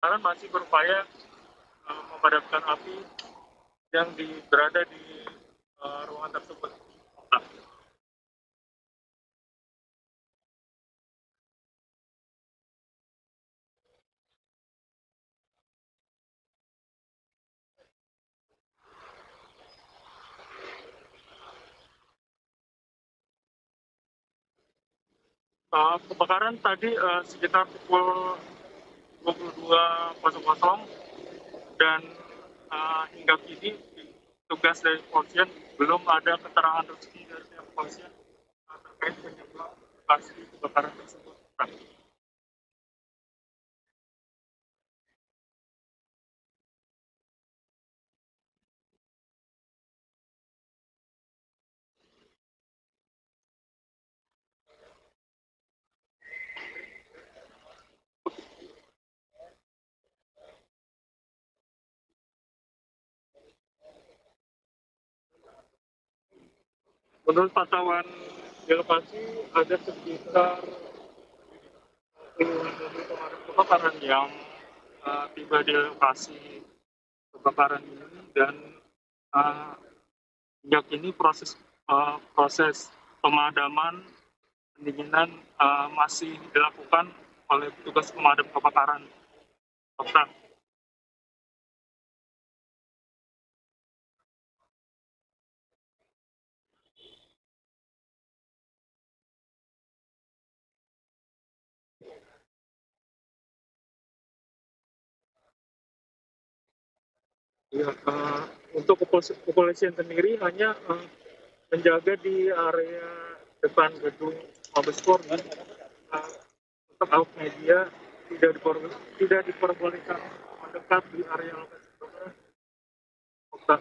karena masih berupaya memadamkan api yang berada di ruangan tersebut. Nah, kebakaran tadi sekitar pukul 22.00 dan hingga kini tugas dari kepolisian belum ada keterangan resmi dari pihak kepolisian terkait penyebab pasti kebakaran tersebut. Menurut pantauan di lokasi ada sekitar puluhan mobil pemadam kebakaran yang tiba di lokasi kebakaran ini dan uh, hingga kini proses pemadaman pendinginan masih dilakukan oleh petugas pemadam kebakaran. Okta. Ya, untuk kepolisian sendiri hanya menjaga di area depan gedung Mabes Polri. Untuk awak media tidak diperbolehkan mendekat di area lokasi kebakaran. Okta.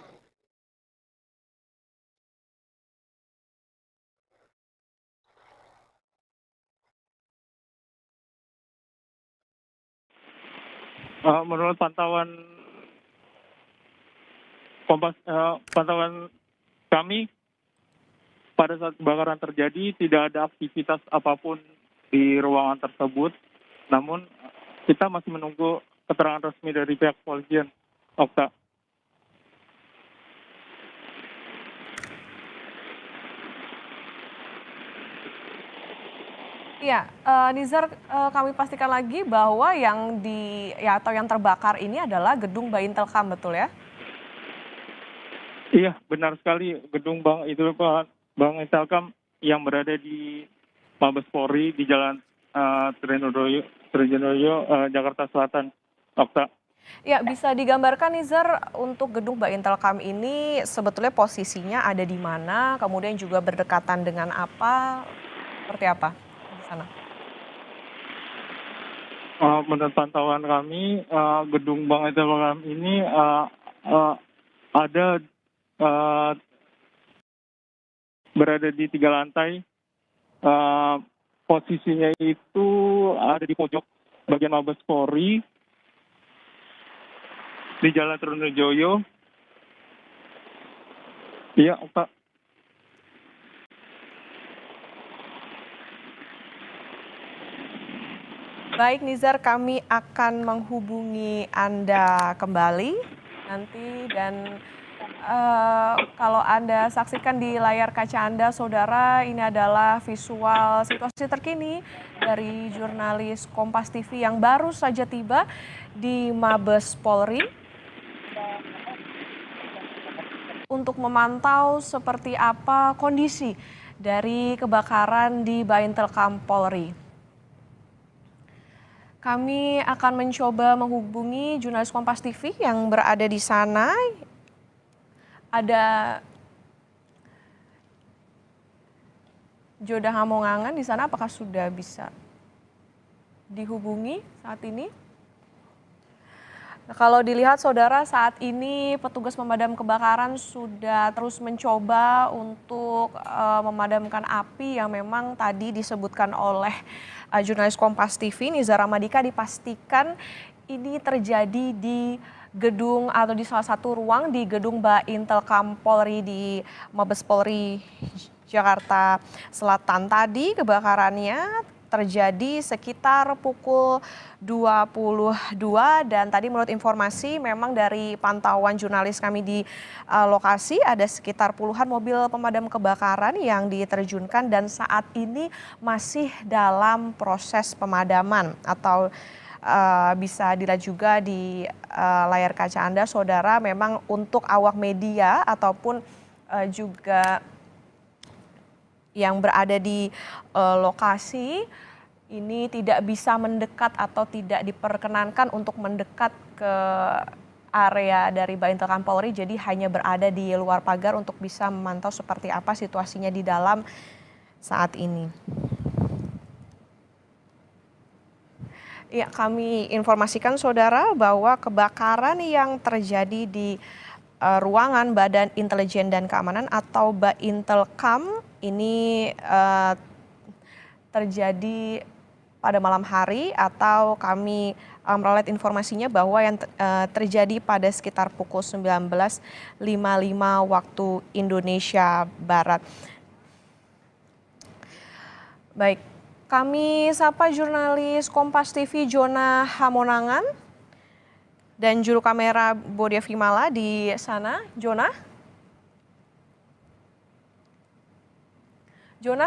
Menurut pantauan kami pada saat kebakaran terjadi tidak ada aktivitas apapun di ruangan tersebut. Namun kita masih menunggu keterangan resmi dari pihak kepolisian. Okta. Iya, Nizar, kami pastikan lagi bahwa yang atau yang terbakar ini adalah gedung Baintelkam, betul ya? Iya, benar sekali. Gedung Bank Intelkam yang berada di Mabes Polri di Jalan Trenodoyo, Jakarta Selatan. Okta. Ya, bisa digambarkan Nizar untuk gedung Baintelkam ini sebetulnya posisinya ada di mana, kemudian juga berdekatan dengan apa, seperti apa di sana? Menurut pantauan kami, gedung Bank Intelkam ini ada uh, berada di 3 lantai. Posisinya itu ada di pojok bagian Mabes Polri di Jalan Trunojoyo. Iya, Pak. Baik Nizar, kami akan menghubungi Anda kembali nanti dan kalau Anda saksikan di layar kaca Anda, saudara, ini adalah visual situasi terkini dari jurnalis Kompas TV yang baru saja tiba di Mabes Polri untuk memantau seperti apa kondisi dari kebakaran di Baintelkam Polri. Kami akan mencoba menghubungi jurnalis Kompas TV yang berada di sana. Ada Joda Hamongangan di sana, apakah sudah bisa dihubungi saat ini? Nah, kalau dilihat saudara, saat ini petugas pemadam kebakaran sudah terus mencoba untuk memadamkan api yang memang tadi disebutkan oleh jurnalis Kompas TV Nizar Ramadika, dipastikan ini terjadi di gedung atau di salah satu ruang di gedung Baintelkam Polri di Mabes Polri Jakarta Selatan. Tadi kebakarannya terjadi sekitar pukul 22 dan tadi menurut informasi memang dari pantauan jurnalis kami di lokasi ada sekitar puluhan mobil pemadam kebakaran yang diterjunkan dan saat ini masih dalam proses pemadaman atau bisa dilihat juga di layar kaca Anda saudara, memang untuk awak media ataupun juga yang berada di lokasi ini tidak bisa mendekat atau tidak diperkenankan untuk mendekat ke area dari Baintel Kam Polri, jadi hanya berada di luar pagar untuk bisa memantau seperti apa situasinya di dalam saat ini. Ya, kami informasikan saudara bahwa kebakaran yang terjadi di ruangan Badan Intelijen dan Keamanan atau Baintelkam ini terjadi pada malam hari atau kami meralat informasinya bahwa yang terjadi pada sekitar pukul 19.55 waktu Indonesia Barat. Baik, kami sapa jurnalis Kompas TV Jona Hamonangan dan juru kamera Bodia Vimala di sana. Jona,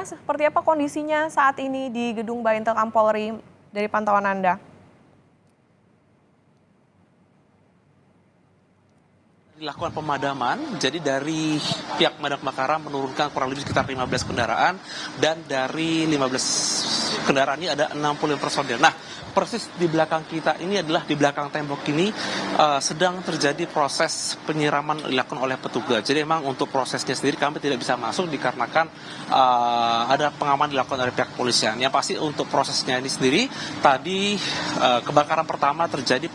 seperti apa kondisinya saat ini di gedung Baintel Kam Polri dari pantauan Anda? Dilakukan pemadaman, jadi dari pihak pemadam kebakaran menurunkan kurang lebih sekitar 15 kendaraan dan dari 15 kendaraan ini ada 65 personil. Nah, persis di belakang kita ini adalah di belakang tembok ini sedang terjadi proses penyiraman dilakukan oleh petugas. Jadi memang untuk prosesnya sendiri kami tidak bisa masuk dikarenakan ada pengaman dilakukan oleh pihak kepolisian. Yang pasti untuk prosesnya ini sendiri tadi kebakaran pertama terjadi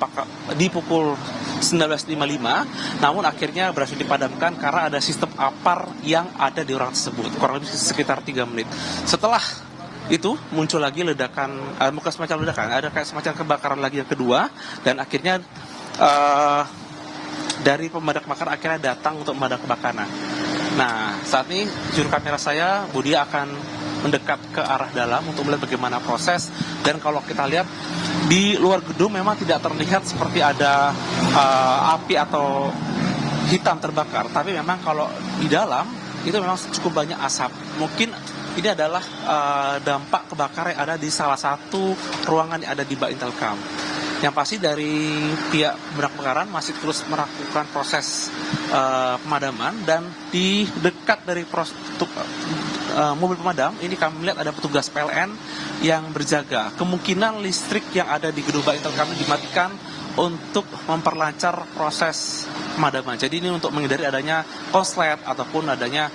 di pukul 19.55, namun akhirnya berhasil dipadamkan karena ada sistem APAR yang ada di ruangan tersebut, kurang lebih sekitar 3 menit. Setelah itu muncul lagi ledakan, bukan semacam ledakan, ada kayak semacam kebakaran lagi yang kedua, dan akhirnya dari pemadam kebakaran akhirnya datang untuk memadam kebakaran. Nah, saat ini juru kamera saya, Budi, akan mendekat ke arah dalam untuk melihat bagaimana proses. Dan kalau kita lihat di luar gedung memang tidak terlihat seperti ada api atau hitam terbakar. Tapi memang kalau di dalam itu memang cukup banyak asap. Mungkin ini adalah dampak kebakaran yang ada di salah satu ruangan yang ada di Baintelkam. Yang pasti dari pihak pemadam kebakaran masih terus melakukan proses pemadaman, dan di dekat dari mobil pemadam ini kami melihat ada petugas PLN yang berjaga. Kemungkinan listrik yang ada di gedung Baintelkam dimatikan untuk memperlancar proses pemadaman. Jadi ini untuk menghindari adanya konslet ataupun adanya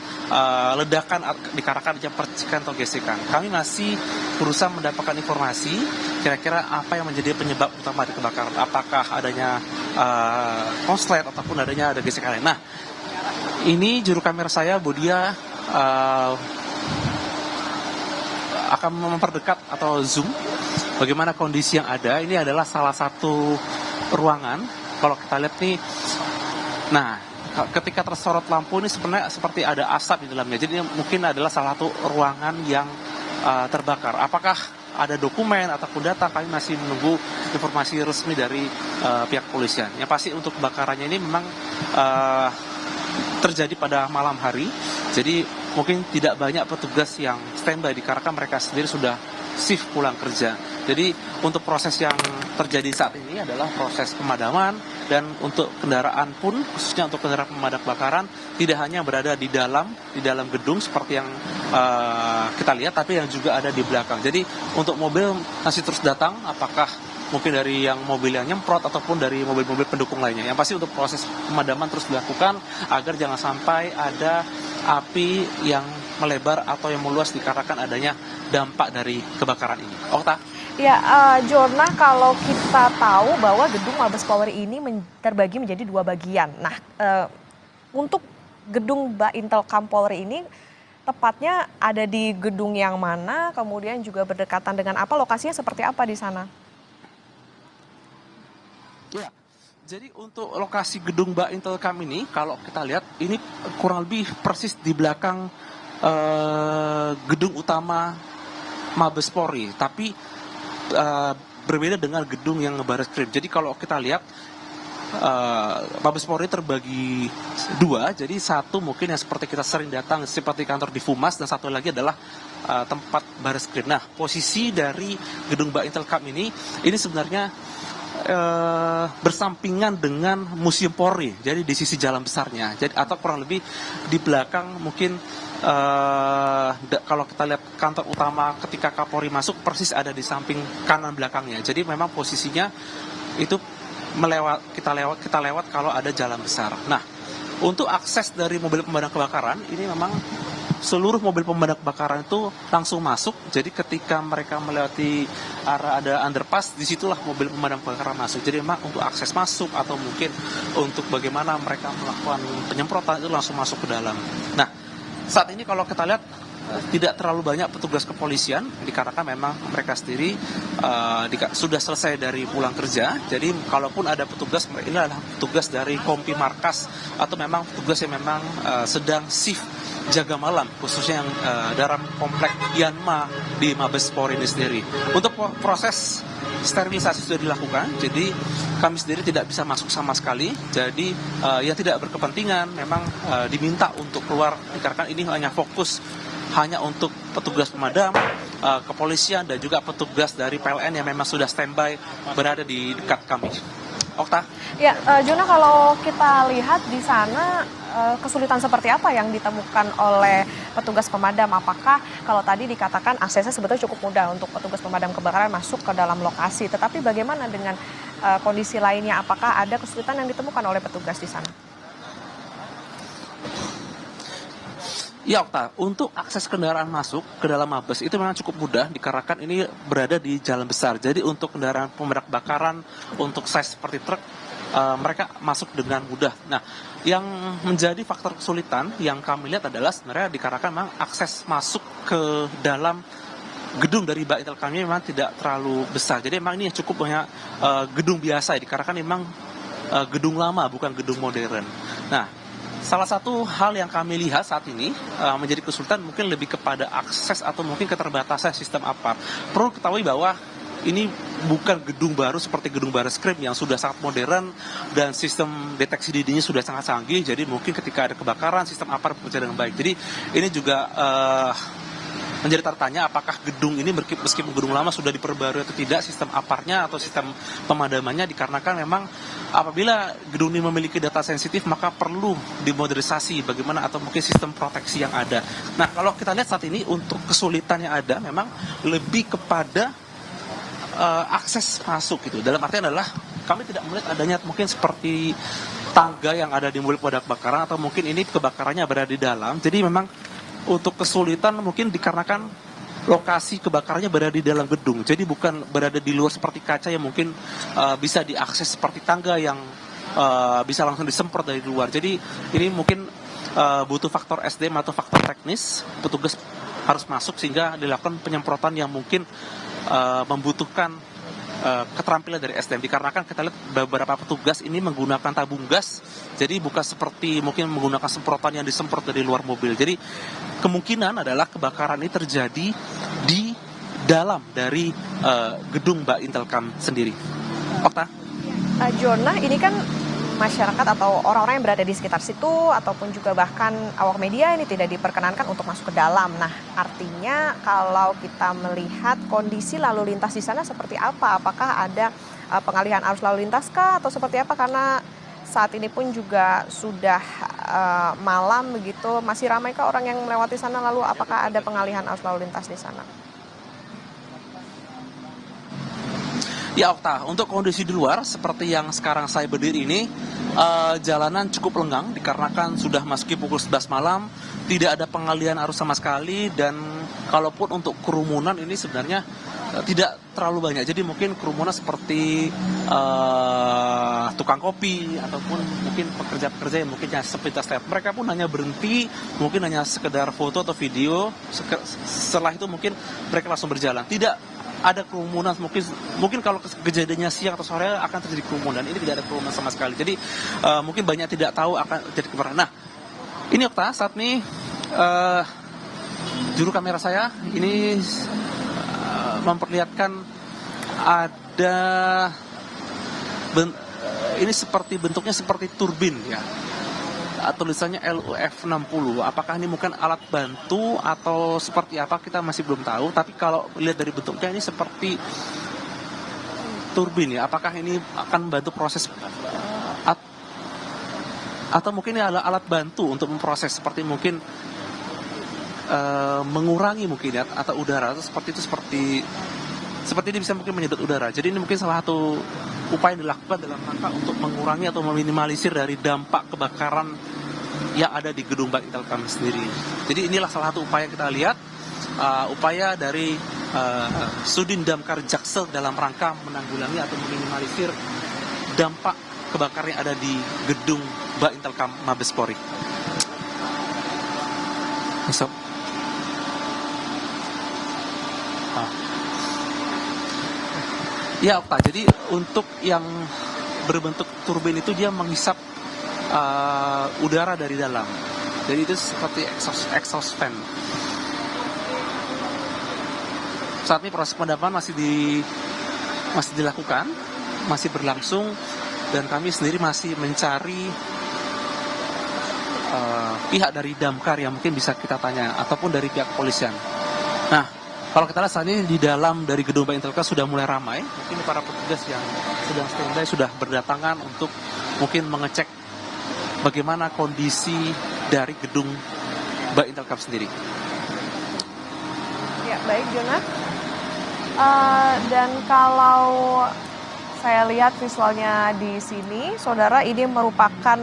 ledakan dikarenakan adanya percikan atau gesekan. Kami masih berusaha mendapatkan informasi kira-kira apa yang menjadi penyebab utama dari kebakaran. Apakah adanya konslet ataupun adanya ada gesekan lain. Nah, ini juru kamera saya, Bodia, akan memperdekat atau zoom bagaimana kondisi yang ada. Ini adalah salah satu ruangan. Kalau kita lihat nih, nah ketika tersorot lampu ini sebenarnya seperti ada asap di dalamnya. Jadi ini mungkin adalah salah satu ruangan yang terbakar. Apakah ada dokumen ataupun data, kami masih menunggu informasi resmi dari pihak kepolisian. Yang pasti untuk kebakarannya ini memang terjadi pada malam hari. Jadi mungkin tidak banyak petugas yang standby dikarenakan mereka sendiri sudah shift pulang kerja. Jadi untuk proses yang terjadi saat ini adalah proses pemadaman, dan untuk kendaraan pun, khususnya untuk kendaraan pemadam kebakaran, tidak hanya berada di dalam gedung seperti yang kita lihat, tapi yang juga ada di belakang. Jadi untuk mobil masih terus datang, apakah mungkin dari yang mobil yang nyemprot ataupun dari mobil-mobil pendukung lainnya. Yang pasti untuk proses pemadaman terus dilakukan agar jangan sampai ada api yang melebar atau yang meluas dikarenakan adanya dampak dari kebakaran ini. Okta? Ya, Jona, kalau kita tahu bahwa gedung Mabes Polri ini terbagi menjadi 2 bagian. Nah, untuk gedung Baintelkam Polri ini tepatnya ada di gedung yang mana, kemudian juga berdekatan dengan apa, lokasinya seperti apa di sana? Ya, jadi untuk lokasi gedung Baintelkam ini, kalau kita lihat ini kurang lebih persis di belakang gedung utama Mabes Polri, tapi berbeda dengan gedung yang Barreskrim. Jadi kalau kita lihat Mabes Polri terbagi dua, jadi satu mungkin yang seperti kita sering datang seperti kantor di Fumas, dan satu lagi adalah tempat Barreskrim. Nah, posisi dari gedung Baintelkam ini sebenarnya bersampingan dengan Museum Polri, jadi di sisi jalan besarnya, jadi atau kurang lebih di belakang mungkin kalau kita lihat kantor utama ketika Kapolri masuk persis ada di samping kanan belakangnya. Jadi memang posisinya itu kita lewat kalau ada jalan besar. Nah, untuk akses dari mobil pemadam kebakaran ini memang seluruh mobil pemadam kebakaran itu langsung masuk. Jadi ketika mereka melewati arah ada underpass, disitulah mobil pemadam kebakaran masuk. Jadi memang untuk akses masuk atau mungkin untuk bagaimana mereka melakukan penyemprotan itu langsung masuk ke dalam. Nah, saat ini kalau kita lihat tidak terlalu banyak petugas kepolisian dikarenakan memang mereka sendiri sudah selesai dari pulang kerja. Jadi kalaupun ada petugas, ini adalah petugas dari Kompi Markas atau memang petugas yang memang sedang shift jaga malam, khususnya yang dalam komplek Yanma di Mabes Polri ini sendiri. Untuk proses sterilisasi sudah dilakukan, jadi kami sendiri tidak bisa masuk sama sekali. Jadi yang tidak berkepentingan memang diminta untuk keluar dikarenakan ini hanya untuk petugas pemadam, kepolisian, dan juga petugas dari PLN yang memang sudah standby berada di dekat kami. Okta? Ya, Jona, kalau kita lihat di sana kesulitan seperti apa yang ditemukan oleh petugas pemadam? Apakah kalau tadi dikatakan aksesnya sebetulnya cukup mudah untuk petugas pemadam kebakaran masuk ke dalam lokasi, tetapi bagaimana dengan kondisi lainnya? Apakah ada kesulitan yang ditemukan oleh petugas di sana? Ya, Okta, untuk akses kendaraan masuk ke dalam Mabes itu memang cukup mudah dikarenakan ini berada di jalan besar. Jadi untuk kendaraan pemadam kebakaran untuk size seperti truk mereka masuk dengan mudah. Nah, yang menjadi faktor kesulitan yang kami lihat adalah sebenarnya dikarenakan memang akses masuk ke dalam gedung dari Baintelkam ini memang tidak terlalu besar. Jadi memang ini cukup banyak gedung biasa dikarenakan memang gedung lama bukan gedung modern. Nah, salah satu hal yang kami lihat saat ini menjadi kesulitan mungkin lebih kepada akses atau mungkin keterbatasan sistem APAR. Perlu ketahui bahwa ini bukan gedung baru seperti gedung Barreskrim yang sudah sangat modern dan sistem deteksi dininya sudah sangat canggih. Jadi mungkin ketika ada kebakaran sistem APAR bekerja dengan baik. Jadi ini juga menjadi tanya apakah gedung ini meskipun gedung lama sudah diperbarui atau tidak sistem APAR-nya atau sistem pemadamannya, dikarenakan memang apabila gedung ini memiliki data sensitif maka perlu dimodernisasi bagaimana atau mungkin sistem proteksi yang ada. Nah, kalau kita lihat saat ini untuk kesulitan yang ada memang lebih kepada akses masuk gitu. Dalam artian adalah kami tidak melihat adanya mungkin seperti tangga yang ada di mobil pemadam kebakaran atau mungkin ini kebakarannya berada di dalam. Jadi memang untuk kesulitan mungkin dikarenakan lokasi kebakarannya berada di dalam gedung. Jadi bukan berada di luar seperti kaca yang mungkin bisa diakses seperti tangga yang bisa langsung disemprot dari luar. Jadi ini mungkin butuh faktor SDM atau faktor teknis. Petugas harus masuk sehingga dilakukan penyemprotan yang mungkin membutuhkan keterampilan dari SDM, dikarenakan kita lihat beberapa petugas ini menggunakan tabung gas, jadi bukan seperti mungkin menggunakan semprotan yang disemprot dari luar mobil. Jadi kemungkinan adalah kebakaran ini terjadi di dalam dari gedung Baintelkam sendiri. Okta? Jona, ini kan masyarakat atau orang-orang yang berada di sekitar situ ataupun juga bahkan awak media ini tidak diperkenankan untuk masuk ke dalam. Nah, artinya kalau kita melihat kondisi lalu lintas di sana seperti apa? Apakah ada pengalihan arus lalu lintas kah atau seperti apa? Karena saat ini pun juga sudah malam begitu, masih ramai kah orang yang melewati sana, lalu apakah ada pengalihan arus lalu lintas di sana? Ya, Okta, untuk kondisi di luar seperti yang sekarang saya berdiri ini, jalanan cukup lengang dikarenakan sudah masuki pukul 11 malam, tidak ada pengalihan arus sama sekali, dan kalaupun untuk kerumunan ini sebenarnya tidak terlalu banyak. Jadi mungkin kerumunan seperti tukang kopi ataupun mungkin pekerja-pekerja yang mungkin sepintas lewat. Mereka pun hanya berhenti, mungkin hanya sekedar foto atau video. Setelah itu mungkin mereka langsung berjalan. Tidak ada kerumunan, mungkin kalau kejadiannya siang atau sore akan terjadi kerumunan. Ini tidak ada kerumunan sama sekali. Jadi mungkin banyak tidak tahu akan terjadi kebakaran. Nah, ini Okta, saat ini juru kamera saya ini memperlihatkan ada ini seperti bentuknya seperti turbin ya. Tulisannya LUF-60. Apakah ini mungkin alat bantu atau seperti apa kita masih belum tahu. Tapi kalau lihat dari bentuknya ini seperti turbin ya. Apakah ini akan membantu proses atau mungkin ini adalah alat bantu untuk memproses seperti mungkin mengurangi mungkin ya atau udara atau seperti itu seperti ini bisa mungkin menyedot udara. Jadi ini mungkin salah satu upaya yang dilakukan dalam rangka untuk mengurangi atau meminimalisir dari dampak kebakaran yang ada di gedung Bank Intelkam sendiri. Jadi inilah salah satu upaya kita lihat, upaya dari Sudin Damkar Jaksel dalam rangka menanggulangi atau meminimalisir dampak kebakaran yang ada di gedung Bank Intelkam Mabes Polri. Ya, Okta. Jadi untuk yang berbentuk turbin itu dia menghisap udara dari dalam. Jadi itu seperti exhaust fan. Saat ini proses pemadaman masih dilakukan, masih berlangsung, dan kami sendiri masih mencari pihak dari damkar yang mungkin bisa kita tanya ataupun dari pihak kepolisian. Nah, kalau kita lihat saat ini di dalam dari gedung Bank Intelkam sudah mulai ramai. Mungkin para petugas yang sedang standby sudah berdatangan untuk mungkin mengecek bagaimana kondisi dari gedung Bank Intelkam sendiri. Ya, baik Jona. Dan kalau saya lihat visualnya di sini, saudara, ini merupakan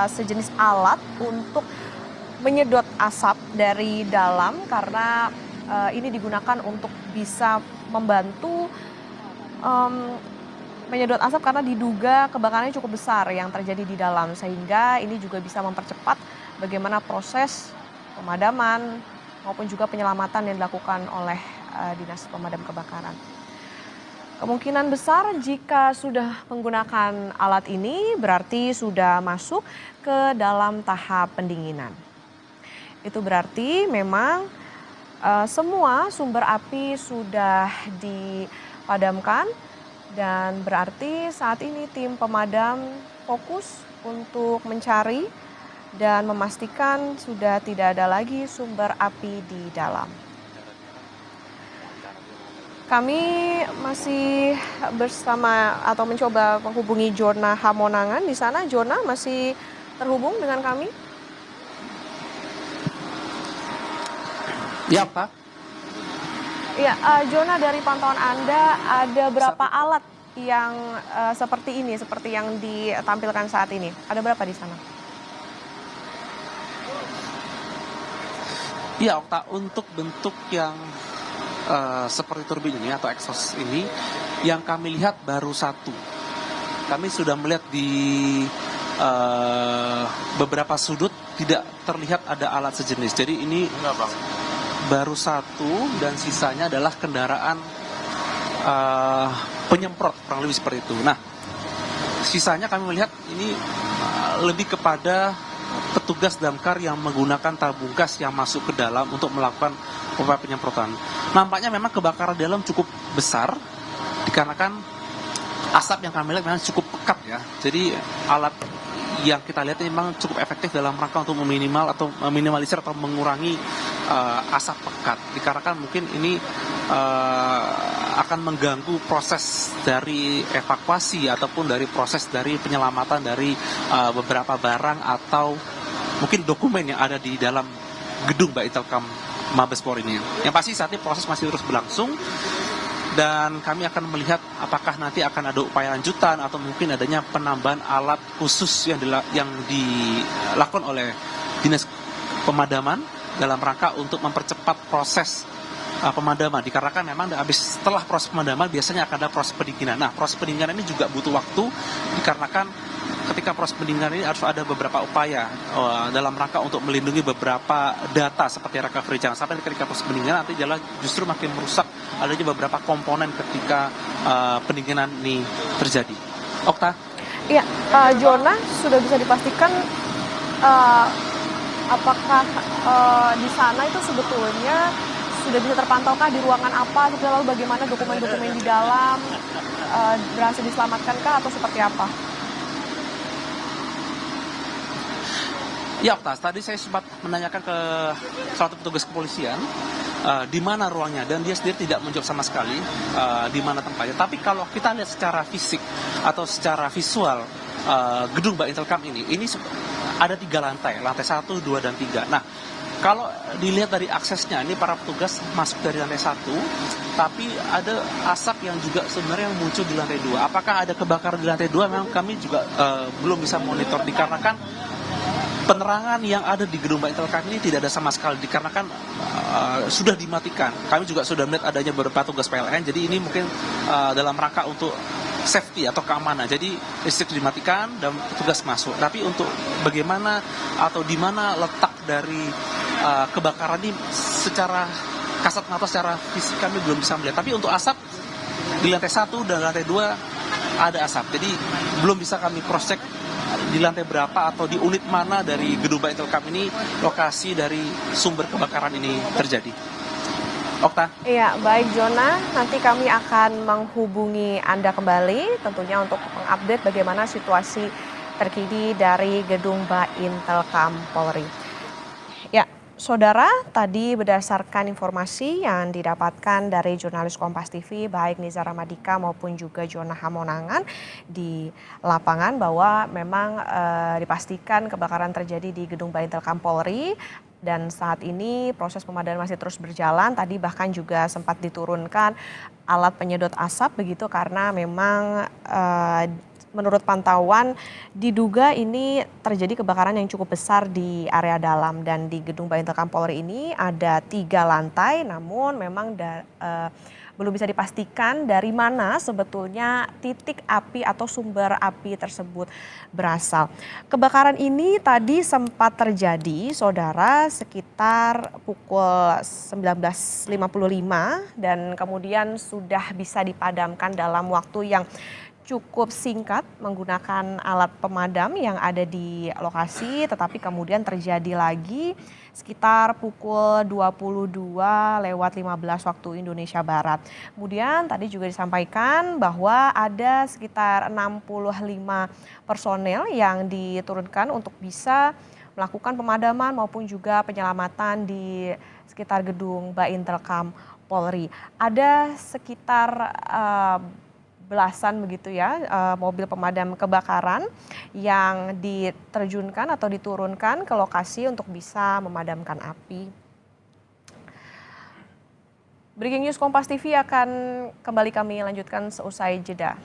sejenis alat untuk menyedot asap dari dalam karena ini digunakan untuk bisa membantu menyedot asap karena diduga kebakarannya cukup besar yang terjadi di dalam, sehingga ini juga bisa mempercepat bagaimana proses pemadaman maupun juga penyelamatan yang dilakukan oleh Dinas Pemadam Kebakaran. Kemungkinan besar jika sudah menggunakan alat ini berarti sudah masuk ke dalam tahap pendinginan. Itu berarti memang semua sumber api sudah dipadamkan dan berarti saat ini tim pemadam fokus untuk mencari dan memastikan sudah tidak ada lagi sumber api di dalam. Kami masih bersama atau mencoba menghubungi Jona Hamonangan di sana. Jona masih terhubung dengan kami? Ya, Pak. Ya, Jona, dari pantauan Anda ada berapa alat yang seperti ini, seperti yang ditampilkan saat ini? Ada berapa di sana? Ya, Okta, untuk bentuk yang seperti turbin ini atau exhaust ini, yang kami lihat baru satu. Kami sudah melihat di beberapa sudut tidak terlihat ada alat sejenis. Jadi ini baru satu dan sisanya adalah kendaraan penyemprot, kurang lebih seperti itu. Nah, sisanya kami melihat ini lebih kepada petugas damkar yang menggunakan tabung gas yang masuk ke dalam untuk melakukan upaya penyemprotan. Nampaknya memang kebakaran dalam cukup besar dikarenakan asap yang kami lihat memang cukup pekat ya. Jadi alat yang kita lihat memang cukup efektif dalam rangka untuk meminimalisir atau mengurangi asap pekat. Dikarenakan mungkin ini akan mengganggu proses dari evakuasi ataupun dari proses dari penyelamatan dari beberapa barang atau mungkin dokumen yang ada di dalam gedung Bank Intelkam Mabes Polri ini. Yang pasti saat ini proses masih terus berlangsung dan kami akan melihat apakah nanti akan ada upaya lanjutan atau mungkin adanya penambahan alat khusus yang dilakukan oleh Dinas Pemadaman dalam rangka untuk mempercepat proses pemadaman. Dikarenakan memang setelah proses pemadaman biasanya akan ada proses pendinginan. Nah, proses pendinginan ini juga butuh waktu dikarenakan ketika proses pendinginan ini harus ada beberapa upaya dalam rangka untuk melindungi beberapa data seperti recovery. Jangan sampai ketika proses pendinginan nanti justru makin merusak adanya beberapa komponen ketika pendinginan ini terjadi. Okta? Iya, Jona, sudah bisa dipastikan apakah di sana itu sebetulnya sudah bisa terpantaukah di ruangan apa, lalu bagaimana dokumen-dokumen di dalam, berhasil diselamatkankah atau seperti apa? Ya, Okta, tadi saya sempat menanyakan ke salah satu petugas kepolisian di mana ruangnya, dan dia sendiri tidak menjawab sama sekali di mana tempatnya. Tapi kalau kita lihat secara fisik atau secara visual gedung Mbak Intelkam ini ada 3 lantai, lantai 1, 2, dan 3. Nah, kalau dilihat dari aksesnya, ini para petugas masuk dari lantai 1, tapi ada asap yang juga sebenarnya muncul di lantai 2. Apakah ada kebakaran di lantai 2? Memang kami juga belum bisa monitor, dikarenakan penerangan yang ada di gedung Mbak Intelkam ini tidak ada sama sekali, dikarenakan sudah dimatikan. Kami juga sudah melihat adanya beberapa tugas PLN, jadi ini mungkin dalam rangka untuk safety atau keamanan. Jadi listrik dimatikan dan petugas masuk. Tapi untuk bagaimana atau di mana letak dari kebakaran ini secara kasat mata, secara fisik kami belum bisa melihat. Tapi untuk asap di lantai 1 dan lantai 2 ada asap. Jadi belum bisa kami cross check di lantai berapa atau di unit mana dari gedung Mbak Intelkam ini lokasi dari sumber kebakaran ini terjadi. Okta? Iya, baik Jona, nanti kami akan menghubungi Anda kembali tentunya untuk mengupdate bagaimana situasi terkini dari gedung Mbak Intelkam Polri. Ya, Saudara, tadi berdasarkan informasi yang didapatkan dari jurnalis Kompas TV, baik Nizar Ramadika maupun juga Jona Hamonangan di lapangan, bahwa memang dipastikan kebakaran terjadi di gedung Mbak Intelkam Polri. Dan saat ini proses pemadaman masih terus berjalan. Tadi bahkan juga sempat diturunkan alat penyedot asap begitu, karena memang menurut pantauan diduga ini terjadi kebakaran yang cukup besar di area dalam. Dan di gedung Mbak Intelkam Polri ini ada 3 lantai, namun memang belum bisa dipastikan dari mana sebetulnya titik api atau sumber api tersebut berasal. Kebakaran ini tadi sempat terjadi, Saudara, sekitar pukul 19.55 dan kemudian sudah bisa dipadamkan dalam waktu yang cukup singkat menggunakan alat pemadam yang ada di lokasi, tetapi kemudian terjadi lagi sekitar pukul 22:15 waktu Indonesia Barat. Kemudian tadi juga disampaikan bahwa ada sekitar 65 personel yang diturunkan untuk bisa melakukan pemadaman maupun juga penyelamatan di sekitar gedung Mbak Intelkam Polri. Ada sekitar belasan begitu ya mobil pemadam kebakaran yang diterjunkan atau diturunkan ke lokasi untuk bisa memadamkan api. Breaking News Kompas TV akan kembali kami lanjutkan seusai jeda.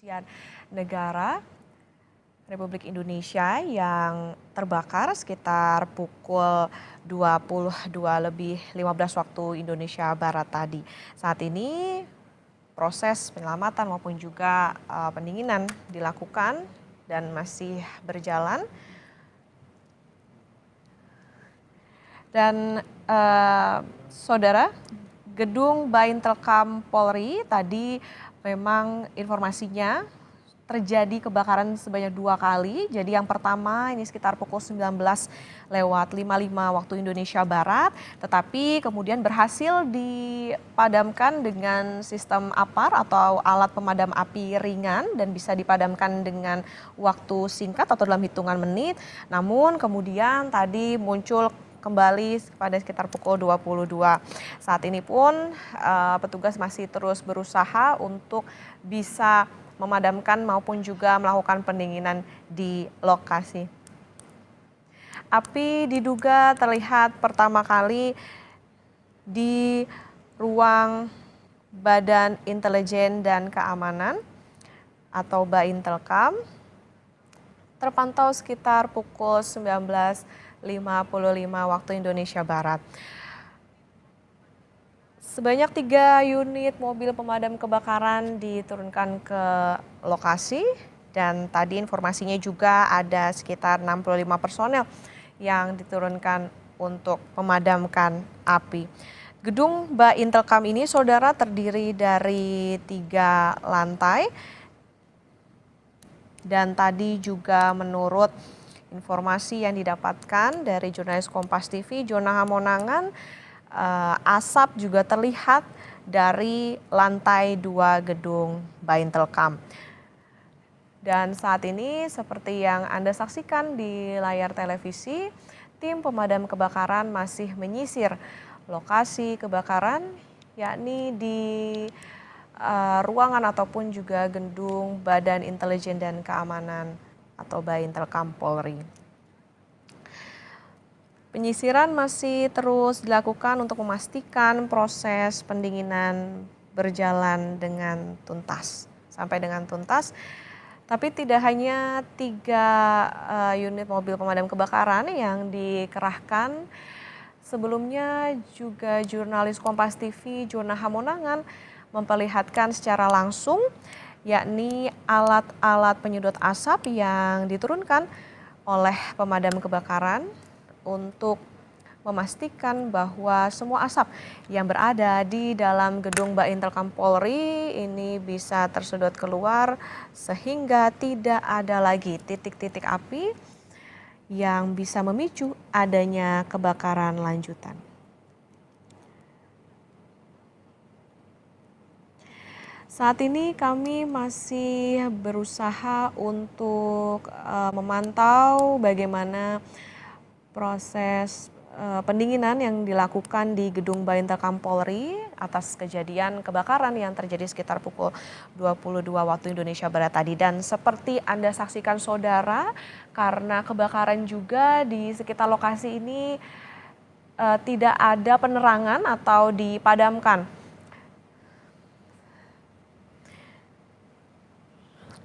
Kepolisian Negara Republik Indonesia yang terbakar sekitar pukul 22.15 waktu Indonesia Barat tadi. Saat ini proses penyelamatan maupun juga pendinginan dilakukan dan masih berjalan. Dan saudara, gedung Baintelkam Polri tadi memang informasinya terjadi kebakaran sebanyak 2 kali. Jadi yang pertama ini sekitar pukul 19.55 waktu Indonesia Barat, tetapi kemudian berhasil dipadamkan dengan sistem APAR atau alat pemadam api ringan dan bisa dipadamkan dengan waktu singkat atau dalam hitungan menit. Namun kemudian tadi muncul kembali pada sekitar pukul 22. Saat ini pun petugas masih terus berusaha untuk bisa memadamkan maupun juga melakukan pendinginan di lokasi. Api diduga terlihat pertama kali di ruang Badan Intelijen dan Keamanan atau Baintelkam. Terpantau sekitar pukul 19.55 waktu Indonesia Barat. Sebanyak 3 unit mobil pemadam kebakaran diturunkan ke lokasi dan tadi informasinya juga ada sekitar 65 personel yang diturunkan untuk memadamkan api. Gedung Baintelkam ini saudara terdiri dari 3 lantai dan tadi juga menurut informasi yang didapatkan dari jurnalis Kompas TV, Jona Hamonangan, asap juga terlihat dari lantai 2 gedung Baintelkam. Dan saat ini seperti yang Anda saksikan di layar televisi, tim pemadam kebakaran masih menyisir lokasi kebakaran, yakni di ruangan ataupun juga gedung Badan Intelijen dan Keamanan atau Baintelkam Polri. Penyisiran masih terus dilakukan untuk memastikan proses pendinginan berjalan dengan tuntas, sampai dengan tuntas. Tapi tidak hanya 3 unit mobil pemadam kebakaran yang dikerahkan, sebelumnya juga jurnalis Kompas TV Jona Hamonangan memperlihatkan secara langsung yakni alat-alat penyedot asap yang diturunkan oleh pemadam kebakaran untuk memastikan bahwa semua asap yang berada di dalam gedung Baintelkam Polri ini bisa tersedot keluar sehingga tidak ada lagi titik-titik api yang bisa memicu adanya kebakaran lanjutan. Saat ini kami masih berusaha untuk memantau bagaimana proses pendinginan yang dilakukan di gedung Baintelkam Polri atas kejadian kebakaran yang terjadi sekitar pukul 22 waktu Indonesia Barat tadi. Dan seperti Anda saksikan saudara, karena kebakaran juga di sekitar lokasi ini tidak ada penerangan atau dipadamkan.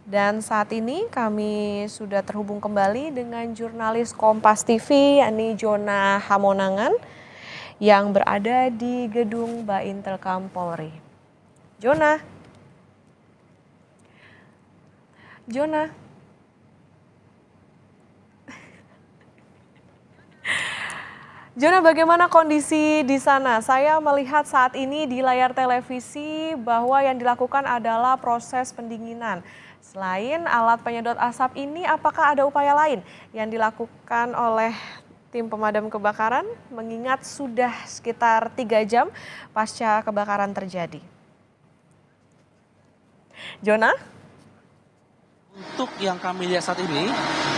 Dan saat ini kami sudah terhubung kembali dengan jurnalis Kompas TV, yakni Jona Hamonangan, yang berada di gedung Baintelkam Polri. Jona. Jona, bagaimana kondisi di sana? Saya melihat saat ini di layar televisi bahwa yang dilakukan adalah proses pendinginan. Selain alat penyedot asap ini, apakah ada upaya lain yang dilakukan oleh tim pemadam kebakaran mengingat sudah sekitar 3 jam pasca kebakaran terjadi? Jona? Untuk yang kami lihat saat ini,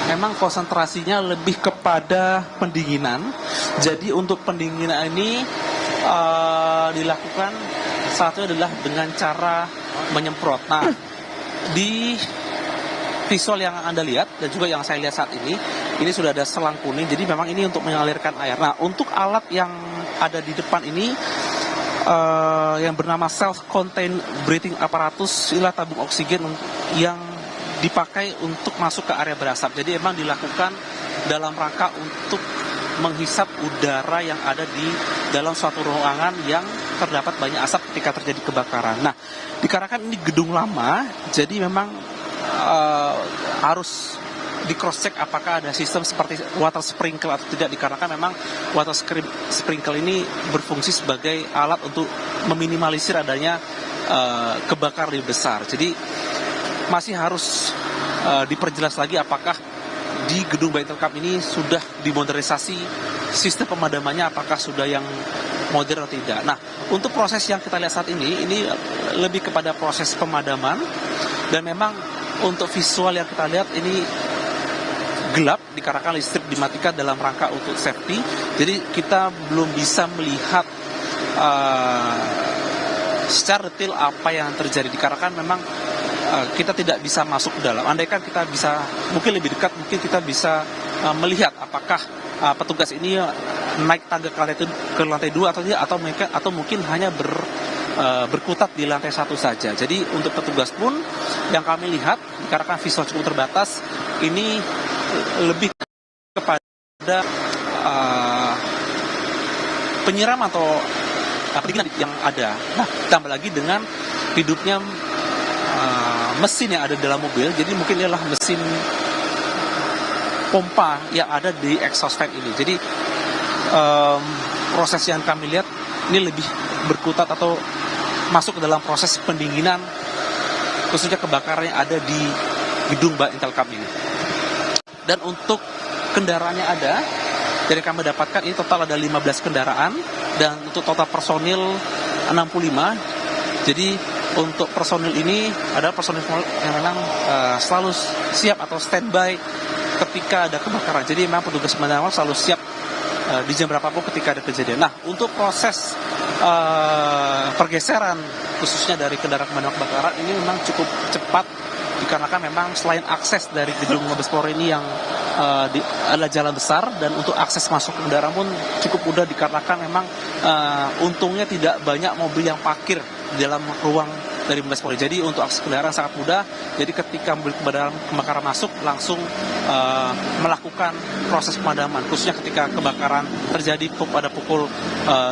memang konsentrasinya lebih kepada pendinginan. Jadi untuk pendinginan ini dilakukan satu adalah dengan cara menyemprot. Nah, di visual yang Anda lihat dan juga yang saya lihat saat ini sudah ada selang kuning. Jadi memang ini untuk mengalirkan air. Nah, untuk alat yang ada di depan ini yang bernama self-contained breathing apparatus, inilah tabung oksigen yang dipakai untuk masuk ke area berasap. Jadi emang dilakukan dalam rangka untuk menghisap udara yang ada di dalam suatu ruangan yang terdapat banyak asap ketika terjadi kebakaran. Nah, dikarenakan ini gedung lama, jadi memang harus di cross check apakah ada sistem seperti water sprinkle atau tidak, dikarenakan memang water sprinkle ini berfungsi sebagai alat untuk meminimalisir adanya kebakaran lebih besar. Jadi masih harus diperjelas lagi apakah di gedung Baintelkam ini sudah dimodernisasi sistem pemadamannya, apakah sudah yang modern atau tidak. Nah, untuk proses yang kita lihat saat ini lebih kepada proses pemadaman, dan memang untuk visual yang kita lihat ini gelap dikarenakan listrik dimatikan dalam rangka untuk safety. Jadi kita belum bisa melihat secara detail apa yang terjadi, dikarenakan memang kita tidak bisa masuk ke dalam. Andaikan kita bisa mungkin lebih dekat, mungkin kita bisa melihat apakah petugas ini naik tangga ke lantai 2 atau tidak, atau mungkin hanya berkutat di lantai 1 saja. Jadi untuk petugas pun yang kami lihat, dikarenakan visual cukup terbatas, ini lebih kepada penyiram atau pendinginan yang ada. Nah, tambah lagi dengan hidupnya mesin yang ada di dalam mobil, jadi mungkin inilah mesin pompa yang ada di exhaust fan ini. Jadi proses yang kami lihat ini lebih berkutat atau masuk ke dalam proses pendinginan, khususnya kebakaran yang ada di gedung Baintelkam ini. Dan untuk kendaraannya ada, dari kami dapatkan ini total ada 15 kendaraan, dan untuk total personil 65. Jadi untuk personil ini adalah personil yang memang selalu siap atau standby ketika ada kebakaran. Jadi memang petugas pemadaman selalu siap di jam berapapun ketika ada kejadian. Nah, untuk proses pergeseran khususnya dari kendaraan pemadam kebakaran ini memang cukup cepat, dikarenakan memang selain akses dari gedung Mabes Polri ini yang adalah jalan besar, dan untuk akses masuk ke kendaraan pun cukup mudah, dikarenakan memang untungnya tidak banyak mobil yang parkir di dalam ruang dari Mabes Polri. Jadi untuk akses kendaraan sangat mudah. Jadi ketika mobil kebakaran masuk, langsung melakukan proses pemadaman, khususnya ketika kebakaran terjadi pada pukul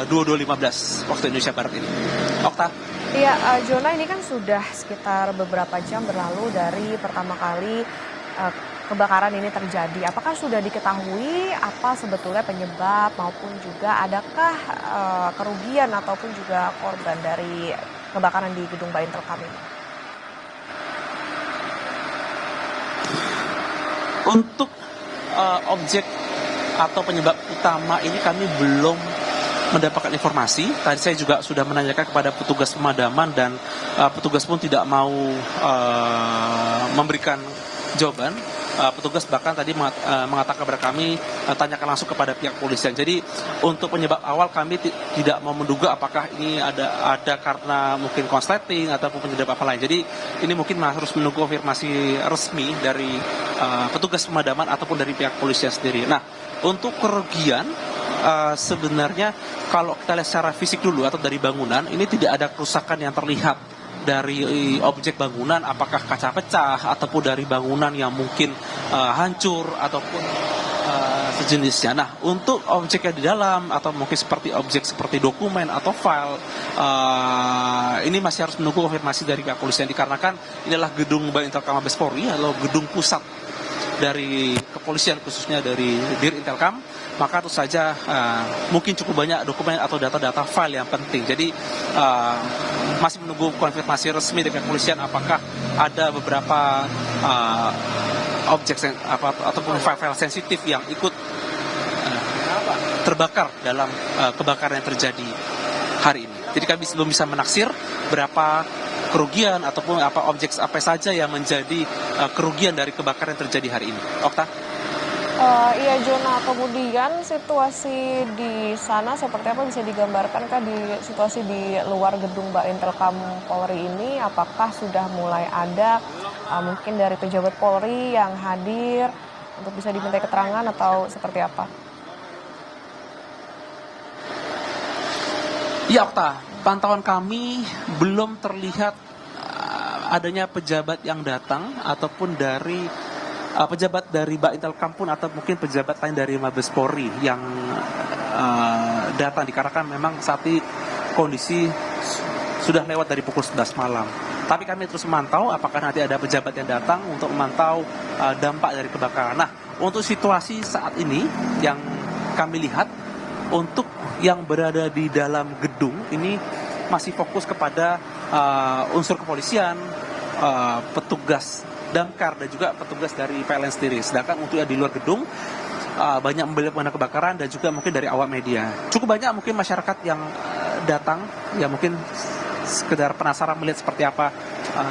22.15 waktu Indonesia Barat ini. Okta. Iya, Jona, ini kan sudah sekitar beberapa jam berlalu dari pertama kali kebakaran ini terjadi. Apakah sudah diketahui apa sebetulnya penyebab, maupun juga adakah kerugian ataupun juga korban dari kebakaran di gedung Baintelkam ini? Untuk objek atau penyebab utama ini kami belum mendapatkan informasi. Tadi saya juga sudah menanyakan kepada petugas pemadaman, dan petugas pun tidak mau memberikan jawaban. Petugas bahkan tadi mengatakan kepada kami, tanyakan langsung kepada pihak polisian. Jadi untuk penyebab awal kami tidak mau menduga apakah ini ada karena mungkin konsleting ataupun penyebab apa lain. Jadi ini mungkin harus menunggu konfirmasi resmi dari petugas pemadaman ataupun dari pihak polisian sendiri. Nah, untuk kerugian sebenarnya kalau kita lihat secara fisik dulu atau dari bangunan, ini tidak ada kerusakan yang terlihat dari objek bangunan, apakah kaca pecah ataupun dari bangunan yang mungkin hancur ataupun sejenisnya. Nah, untuk objek yang di dalam atau mungkin objek seperti dokumen atau file, ini masih harus menunggu konfirmasi dari pihak kepolisian, dikarenakan inilah gedung Baintelkam Mabes Polri atau gedung pusat dari kepolisian, khususnya dari Dirintelkam. Maka tentu saja mungkin cukup banyak dokumen atau data-data file yang penting. Jadi masih menunggu konfirmasi resmi dari kepolisian apakah ada beberapa objek ataupun file-file sensitif yang ikut terbakar dalam kebakaran yang terjadi hari ini. Jadi kami belum bisa menaksir berapa kerugian ataupun objek apa saja yang menjadi kerugian dari kebakaran yang terjadi hari ini. Okta? Iya, Jona, kemudian situasi di sana seperti apa, bisa digambarkan kah di situasi di luar gedung Baintelkam Polri ini? Apakah sudah mulai ada mungkin dari pejabat Polri yang hadir untuk bisa diminta keterangan atau seperti apa? Iya, Okta. pantauan kami belum terlihat adanya pejabat yang datang ataupun dari pejabat dari Baintelkam pun atau mungkin pejabat lain dari Mabes Polri yang datang dikarenakan memang saat ini kondisi sudah lewat dari pukul 11 malam. Tapi kami terus memantau apakah nanti ada pejabat yang datang untuk memantau dampak dari kebakaran. Nah, untuk situasi saat ini yang kami lihat, untuk yang berada di dalam gedung ini masih fokus kepada unsur kepolisian, petugas damkar dan juga petugas dari PLN sendiri. Sedangkan untuk yang di luar gedung banyak melihat mengenai kebakaran dan juga mungkin dari awak media. Cukup banyak mungkin masyarakat yang datang, ya mungkin sekedar penasaran melihat seperti apa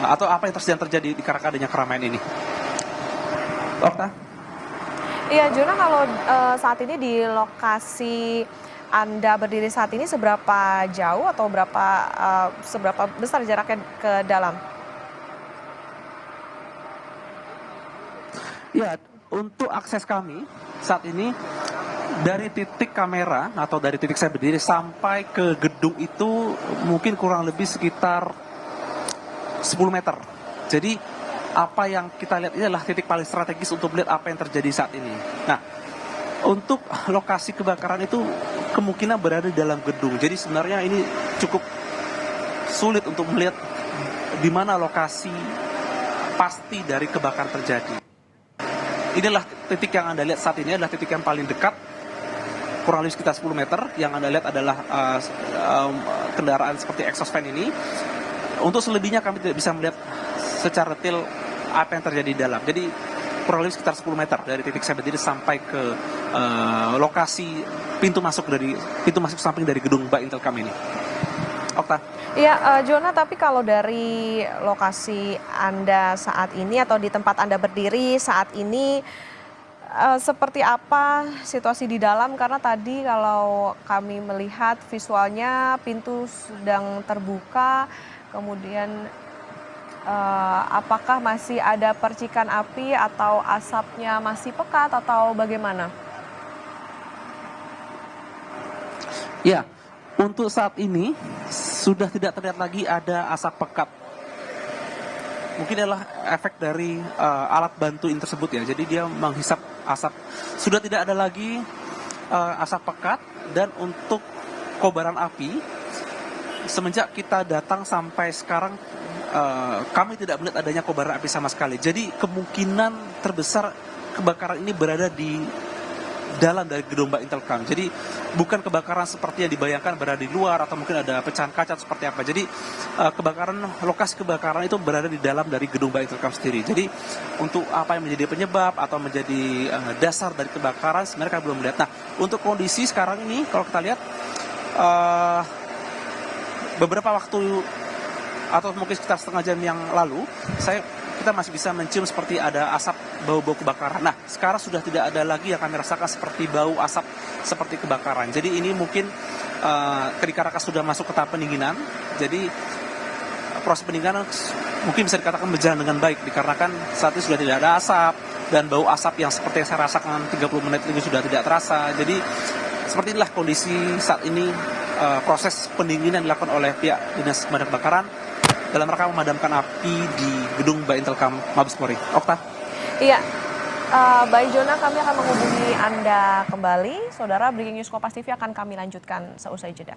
atau apa yang sedang terjadi di karena adanya keramaian ini. Okta? Iya, Jona, kalau saat ini di lokasi Anda berdiri saat ini seberapa jauh atau seberapa besar jaraknya ke dalam? Ya, untuk akses kami saat ini dari titik kamera atau dari titik saya berdiri sampai ke gedung itu mungkin kurang lebih sekitar 10 meter. Jadi apa yang kita lihat ini adalah titik paling strategis untuk melihat apa yang terjadi saat ini. Nah, untuk lokasi kebakaran itu kemungkinan berada di dalam gedung. Jadi sebenarnya ini cukup sulit untuk melihat di mana lokasi pasti dari kebakaran terjadi. Inilah titik yang Anda lihat saat ini adalah titik yang paling dekat, kurang lebih sekitar 10 meter. Yang Anda lihat adalah kendaraan seperti exhaust fan ini. Untuk selebihnya kami tidak bisa melihat secara detail apa yang terjadi di dalam. Jadi kurang lebih sekitar 10 meter dari titik saya berdiri sampai ke lokasi pintu masuk samping dari gedung Baintelkam ini. Okta. Iya, Jona, tapi kalau dari lokasi Anda saat ini atau di tempat Anda berdiri saat ini, seperti apa situasi di dalam? Karena tadi kalau kami melihat visualnya pintu sedang terbuka, kemudian apakah masih ada percikan api atau asapnya masih pekat atau bagaimana? Ya, untuk saat ini sudah tidak terlihat lagi ada asap pekat. Mungkin adalah efek dari alat bantu ini tersebut ya. Jadi dia menghisap asap. Sudah tidak ada lagi asap pekat. Dan untuk kobaran api, semenjak kita datang sampai sekarang kami tidak melihat adanya kobaran api sama sekali. Jadi kemungkinan terbesar kebakaran ini berada di dalam dari gedung Baintelkam. Jadi bukan kebakaran seperti yang dibayangkan berada di luar atau mungkin ada pecahan kaca seperti apa. Jadi lokasi kebakaran itu berada di dalam dari gedung Baintelkam sendiri. Jadi untuk apa yang menjadi penyebab atau menjadi dasar dari kebakaran sebenarnya kami belum melihat. Nah, untuk kondisi sekarang ini kalau kita lihat beberapa waktu atau mungkin sekitar setengah jam yang lalu kita masih bisa mencium seperti ada asap bau-bau kebakaran. Nah, sekarang sudah tidak ada lagi yang kami rasakan seperti bau asap seperti kebakaran. Jadi ini mungkin dikarenakan sudah masuk ke tahap pendinginan. Jadi proses pendinginan mungkin bisa dikatakan berjalan dengan baik dikarenakan saat ini sudah tidak ada asap dan bau asap yang seperti yang saya rasakan 30 menit ini sudah tidak terasa. Jadi seperti inilah kondisi saat ini proses pendinginan dilakukan oleh pihak Dinas Pemadam Kebakaran dalam rangka memadamkan api di gedung Baintelkam Mabes Polri. Okta. Iya, baik Jona, kami akan menghubungi Anda kembali. Saudara, Breaking News Kompas TV akan kami lanjutkan seusai jeda.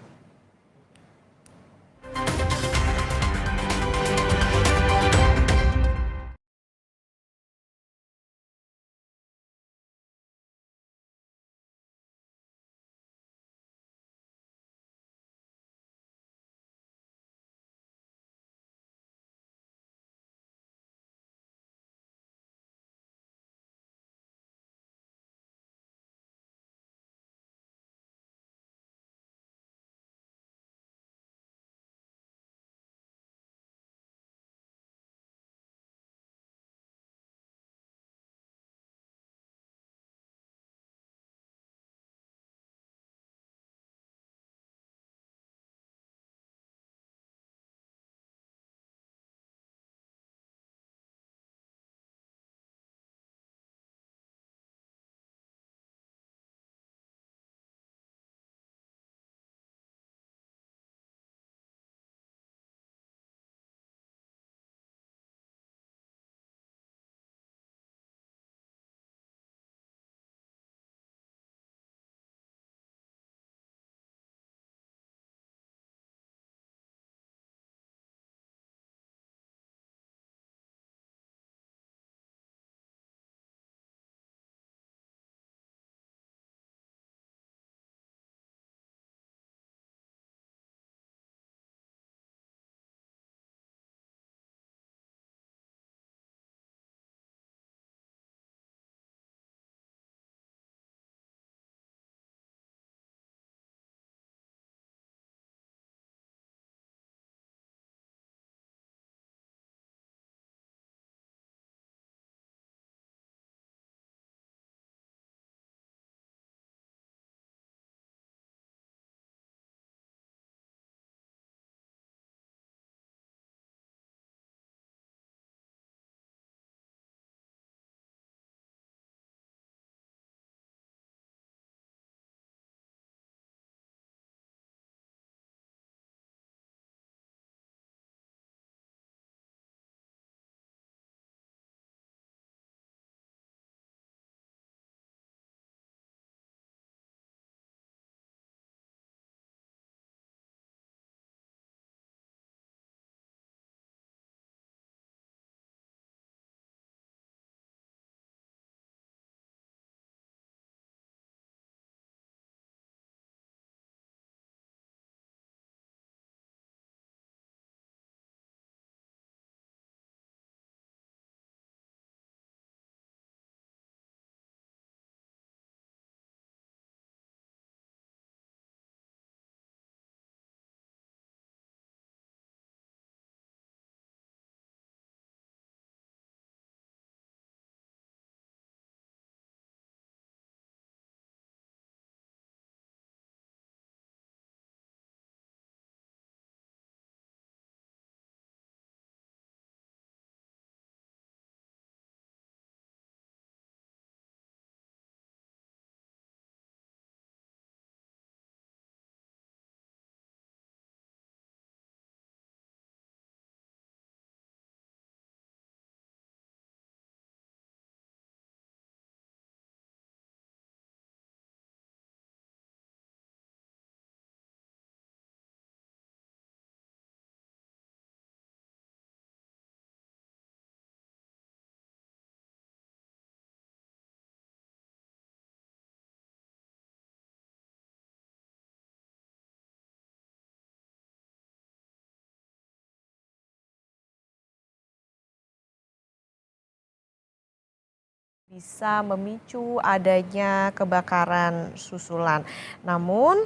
bisa memicu adanya kebakaran susulan. Namun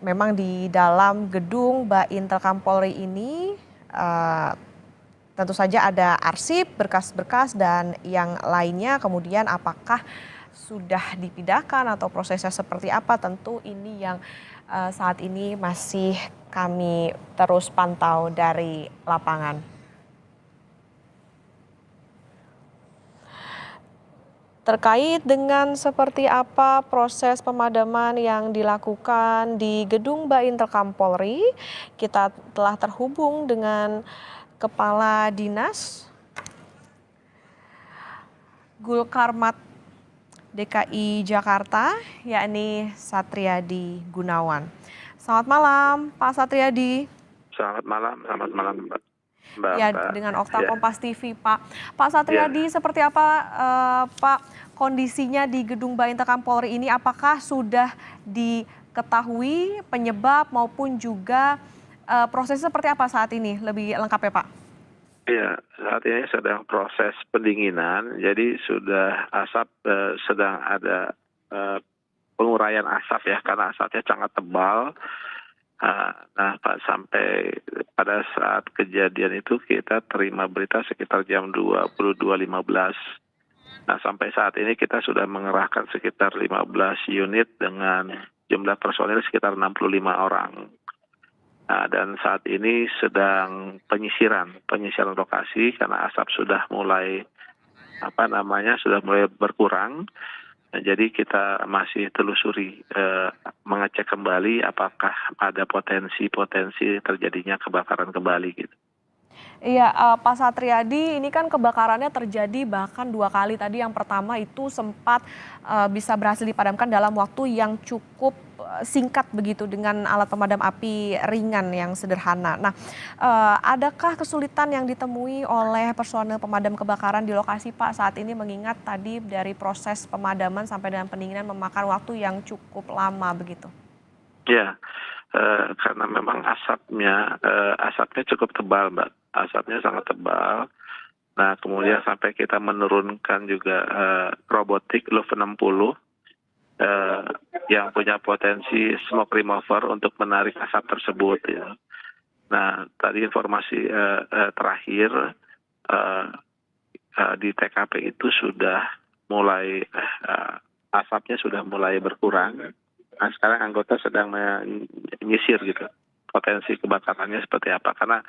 memang di dalam gedung Baintelkam Polri ini tentu saja ada arsip, berkas-berkas dan yang lainnya. Kemudian apakah sudah dipindahkan atau prosesnya seperti apa, tentu ini yang saat ini masih kami terus pantau dari lapangan. Terkait dengan seperti apa proses pemadaman yang dilakukan di gedung Baintelkam Polri, kita telah terhubung dengan Kepala Dinas Gulkarmat DKI Jakarta, yakni Satriadi Gunawan. Selamat malam, Pak Satriadi. Selamat malam, Mbak. Ya, dengan Okta Kompas TV, Pak. Pak Satriadi, seperti apa Pak kondisinya di gedung Baintelkam Polri ini? Apakah sudah diketahui penyebab maupun juga prosesnya seperti apa saat ini? Lebih lengkap ya, Pak? Iya, saat ini sedang proses pendinginan, jadi sudah asap sedang ada penguraian asap ya, karena asapnya sangat tebal. Nah, Pak, sampai pada saat kejadian itu kita terima berita sekitar jam 22.15. Nah, sampai saat ini kita sudah mengerahkan sekitar 15 unit dengan jumlah personil sekitar 65 orang. Nah, dan saat ini sedang penyisiran lokasi karena asap sudah mulai sudah mulai berkurang. Nah, jadi kita masih telusuri, mengecek kembali apakah ada potensi terjadinya kebakaran kembali gitu. Iya, Pak Satriadi, ini kan kebakarannya terjadi bahkan 2 kali. Tadi yang pertama itu sempat bisa berhasil dipadamkan dalam waktu yang cukup singkat begitu dengan alat pemadam api ringan yang sederhana. Nah, adakah kesulitan yang ditemui oleh personel pemadam kebakaran di lokasi, Pak, saat ini, mengingat tadi dari proses pemadaman sampai dengan pendinginan memakan waktu yang cukup lama begitu? Ya, karena memang asapnya cukup tebal, Mbak. Asapnya sangat tebal. Nah, kemudian sampai kita menurunkan juga robotik Love 60 yang punya potensi smoke remover untuk menarik asap tersebut. Ya. Nah, tadi informasi terakhir di TKP itu sudah mulai asapnya sudah mulai berkurang. Nah, sekarang anggota sedang menyisir gitu potensi kebakarannya seperti apa, karena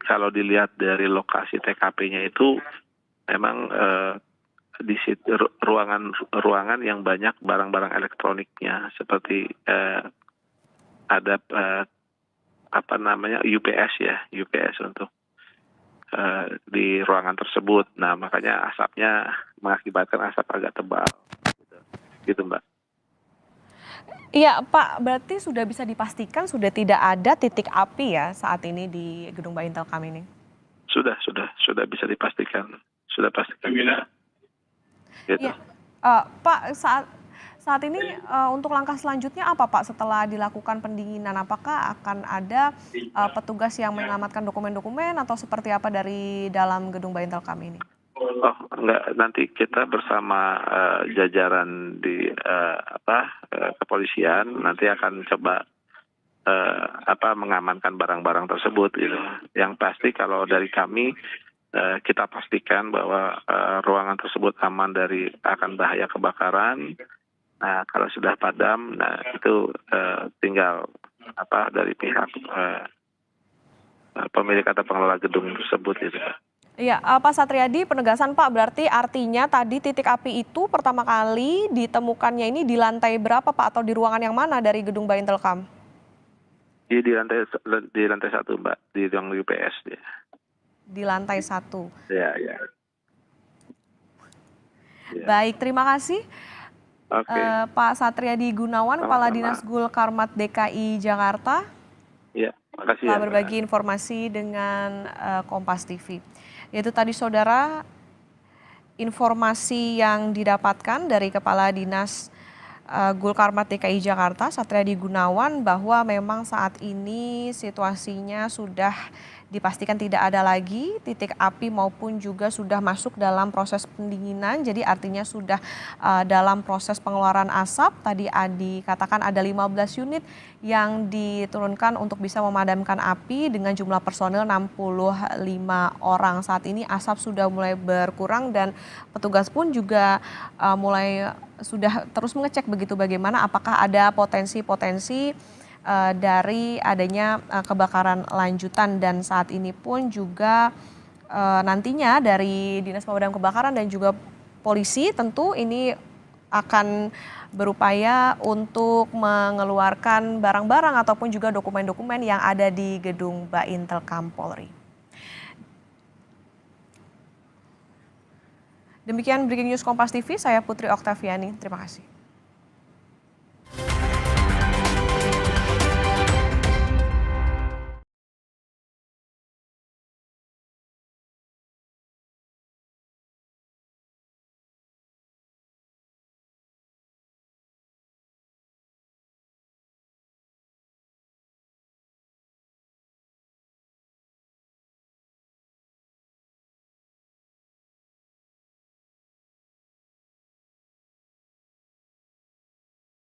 kalau dilihat dari lokasi TKP-nya itu memang di situ ruangan yang banyak barang-barang elektroniknya seperti ada UPS untuk di ruangan tersebut. Nah, makanya asapnya mengakibatkan asap agak tebal gitu Mbak. Iya, Pak, berarti sudah bisa dipastikan sudah tidak ada titik api ya saat ini di gedung Baintelkam ini? Sudah bisa dipastikan. Sudah pastikan. Gitu. Ya, Pak, saat ini untuk langkah selanjutnya apa, Pak, setelah dilakukan pendinginan? Apakah akan ada petugas yang menyelamatkan dokumen-dokumen atau seperti apa dari dalam gedung Baintelkam ini? Oh, enggak, nanti kita bersama jajaran di kepolisian nanti akan coba mengamankan barang-barang tersebut gitu. Yang pasti kalau dari kami kita pastikan bahwa ruangan tersebut aman dari akan bahaya kebakaran. Nah, kalau sudah padam, nah itu tinggal dari pihak pemilik atau pengelola gedung tersebut gitu. Iya, Pak Satriadi, penegasan Pak, berarti artinya tadi titik api itu pertama kali ditemukannya ini di lantai berapa, Pak, atau di ruangan yang mana dari gedung Baintelkam? Di lantai 1, Mbak, di ruang UPS ya. Di lantai 1. Ya. Baik, terima kasih. Pak Satriadi Gunawan, Kepala Dinas Gulkarmat DKI Jakarta. Ya, makasih telah berbagi informasi dengan Kompas TV. Yaitu tadi saudara informasi yang didapatkan dari Kepala Dinas Gulkarmat DKI Jakarta, Satriadi Gunawan, bahwa memang saat ini situasinya sudah dipastikan tidak ada lagi titik api maupun juga sudah masuk dalam proses pendinginan. Jadi artinya sudah dalam proses pengeluaran asap. Tadi Adi katakan ada 15 unit yang diturunkan untuk bisa memadamkan api dengan jumlah personil 65 orang. Saat ini asap sudah mulai berkurang dan petugas pun juga mulai sudah terus mengecek begitu bagaimana apakah ada potensi-potensi dari adanya kebakaran lanjutan. Dan saat ini pun juga nantinya dari Dinas Pemadam Kebakaran dan juga polisi tentu ini akan berupaya untuk mengeluarkan barang-barang ataupun juga dokumen-dokumen yang ada di gedung Baintelkam Polri. Demikian Breaking News Kompas TV, saya Putri Oktaviani, terima kasih.